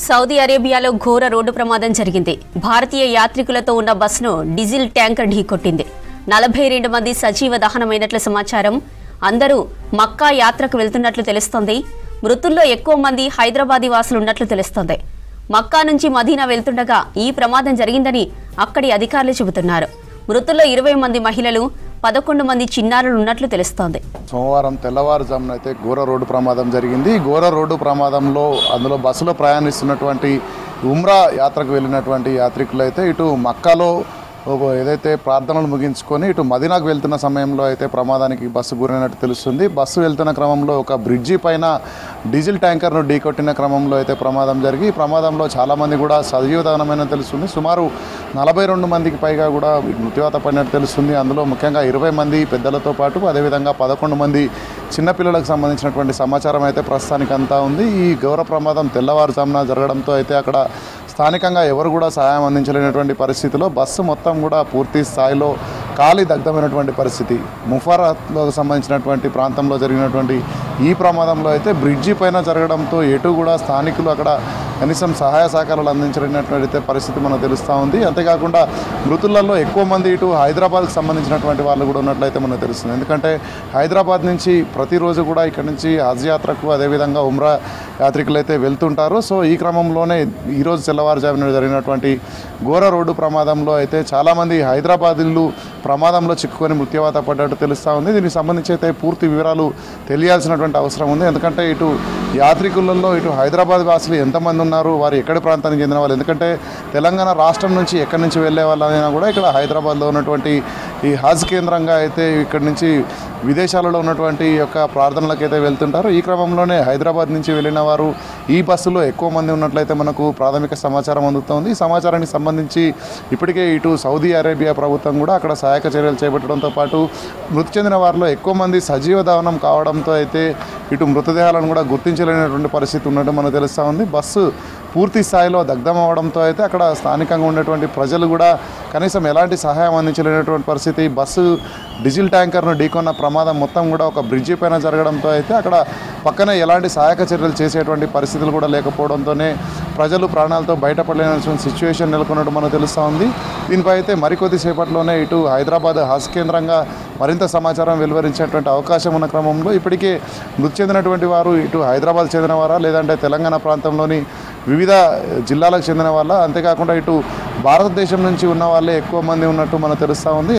Saudi అరేబియాలో ఘోర road ప్రమాదం జరిగింది. భారతీయ యాత్రికులతో ఉన్న బస్సును డీజిల్ ట్యాంకర్ ఢీకొట్టింది. 42 మంది సజీవ దహనమైనట్లు సమాచారం. అందరూ మక్కా యాత్రకు వెళ్తున్నట్లు తెలుస్తోంది. మృతుల్లో ఎక్కువ మంది హైదరాబాదీ వాసులు ఉన్నట్లు తెలుస్తోంది. మక్కా నుంచి మదీనా వెళ్తుండగా ఈ ప్రమాదం జరిగిందని అక్కడి అధికారులు చెబుతున్నారు. మృతుల్లో 20 మంది మహిళలు, 11 మంది చిన్నారులు ఉన్నట్లు తెలుస్తోంది. సోమవారం తెల్లవారుజామున అయితే ఘోర రోడ్డు ప్రమాదం జరిగింది. ఘోర రోడ్డు ప్రమాదంలో అందులో బస్సులో ప్రయాణిస్తున్నటువంటి ఉమ్రా యాత్రకు వెళ్ళినటువంటి యాత్రికులు అయితే ఇటు మక్కాలో ఏదైతే ప్రార్థనలు ముగించుకొని ఇటు మదీనాకు వెళ్తున్న సమయంలో అయితే ప్రమాదానికి బస్సు గురైనట్టు తెలుస్తుంది. బస్సు వెళ్తున్న క్రమంలో ఒక బ్రిడ్జి పైన డీజిల్ ట్యాంకర్ను ఢీకొట్టిన క్రమంలో అయితే ప్రమాదం జరిగి ఈ ప్రమాదంలో చాలామంది కూడా సజీవదహనమైన తెలుస్తుంది. సుమారు 42 మందికి పైగా కూడా మృత్యువాత పడినట్టు తెలుస్తుంది. అందులో ముఖ్యంగా 20 మంది పెద్దలతో పాటు అదేవిధంగా 11 మంది చిన్నపిల్లలకు సంబంధించినటువంటి సమాచారం అయితే ప్రస్తుతానికి అంతా ఉంది. ఈ ఘోర ప్రమాదం తెల్లవారుజామున జరగడంతో అయితే అక్కడ స్థానికంగా ఎవరు కూడా సహాయం అందించలేనటువంటి పరిస్థితిలో బస్సు మొత్తం కూడా పూర్తి స్థాయిలో కాలి దగ్ధమైనటువంటి పరిస్థితి. ముఫారాత్లో సంబంధించినటువంటి ప్రాంతంలో జరిగినటువంటి ఈ ప్రమాదంలో అయితే బ్రిడ్జి పైన జరగడంతో ఎటు కూడా స్థానికులు అక్కడ కనీసం సహాయ సహకారాలు అందించలేనటువంటి పరిస్థితి మనకు తెలుస్తూ ఉంది. అంతేకాకుండా మృతులలో ఎక్కువ మంది ఇటు హైదరాబాద్కి సంబంధించినటువంటి వాళ్ళు కూడా ఉన్నట్లయితే మనకు తెలుస్తుంది. ఎందుకంటే హైదరాబాద్ నుంచి ప్రతిరోజు కూడా ఇక్కడ నుంచి హజ్ యాత్రకు అదేవిధంగా ఉమ్రా యాత్రికులు అయితే వెళ్తుంటారు. సో ఈ క్రమంలోనే ఈరోజు తెల్లవారుజామున జరిగినటువంటి ఘోర రోడ్డు ప్రమాదంలో అయితే చాలామంది హైదరాబాదీలు ప్రమాదంలో చిక్కుకొని మృత్యువాత పడ్డట్టు తెలుస్తూ ఉంది. దీనికి సంబంధించి అయితే పూర్తి వివరాలు తెలియాల్సినటువంటి అవసరం ఉంది. ఎందుకంటే ఇటు యాత్రికులలో ఇటు హైదరాబాద్ వాసులు ఎంతమంది ఉన్నారు, వారు ఎక్కడి ప్రాంతానికి చెందిన వాళ్ళు, ఎందుకంటే తెలంగాణ రాష్ట్రం నుంచి ఎక్కడి నుంచి వెళ్ళే వాళ్ళైనా కూడా ఇక్కడ హైదరాబాద్లో ఉన్నటువంటి ఈ హజ్ కేంద్రంగా అయితే ఇక్కడి నుంచి విదేశాలలో ఉన్నటువంటి యొక్క ప్రార్థనలకైతే వెళ్తుంటారు. ఈ క్రమంలోనే హైదరాబాద్ నుంచి వెళ్ళిన వారు ఈ బస్సులో ఎక్కువ మంది ఉన్నట్లయితే మనకు ప్రాథమిక సమాచారం అందుతోంది. ఈ సమాచారానికి సంబంధించి ఇప్పటికే ఇటు సౌదీ అరేబియా ప్రభుత్వం కూడా అక్కడ సహాయక చర్యలు చేపట్టడంతో పాటు మృతి చెందిన వారిలో ఎక్కువ మంది సజీవ దహనం కావడంతో అయితే ఇటు మృతదేహాలను కూడా గుర్తించలేనటువంటి పరిస్థితి ఉన్నట్టు మనకు తెలుస్తూ ఉంది. బస్సు పూర్తి స్థాయిలో దగ్ధం అవడంతో అయితే అక్కడ స్థానికంగా ఉన్నటువంటి ప్రజలు కూడా కనీసం ఎలాంటి సహాయం అందించలేనటువంటి పరిస్థితి. బస్సు డీజిల్ ట్యాంకర్ను ఢీకొన్న ప్రమాదం మొత్తం కూడా ఒక బ్రిడ్జి పైన జరగడంతో అయితే అక్కడ పక్కనే ఎలాంటి సహాయక చర్యలు చేసేటువంటి పరిస్థితులు కూడా లేకపోవడంతోనే ప్రజలు ప్రాణాలతో బయటపడలేనటువంటి సిచ్యువేషన్ నెలకొన్నట్టు మనకు తెలుస్తూ ఉంది. దీనిపై అయితే మరికొద్ది సేపట్లోనే ఇటు హైదరాబాద్ హజ్ కేంద్రంగా మరింత సమాచారం వెలువరించేటువంటి అవకాశం ఉన్న క్రమంలో ఇప్పటికే మృతి చెందినటువంటి వారు ఇటు హైదరాబాద్ చెందిన వారా లేదంటే తెలంగాణ ప్రాంతంలోని వివిధ జిల్లాలకు చెందిన వాళ్ళ, అంతేకాకుండా ఇటు భారతదేశం నుంచి ఉన్న వాళ్ళే ఎక్కువ మంది ఉన్నట్టు మనకు తెలుస్తూ ఉంది.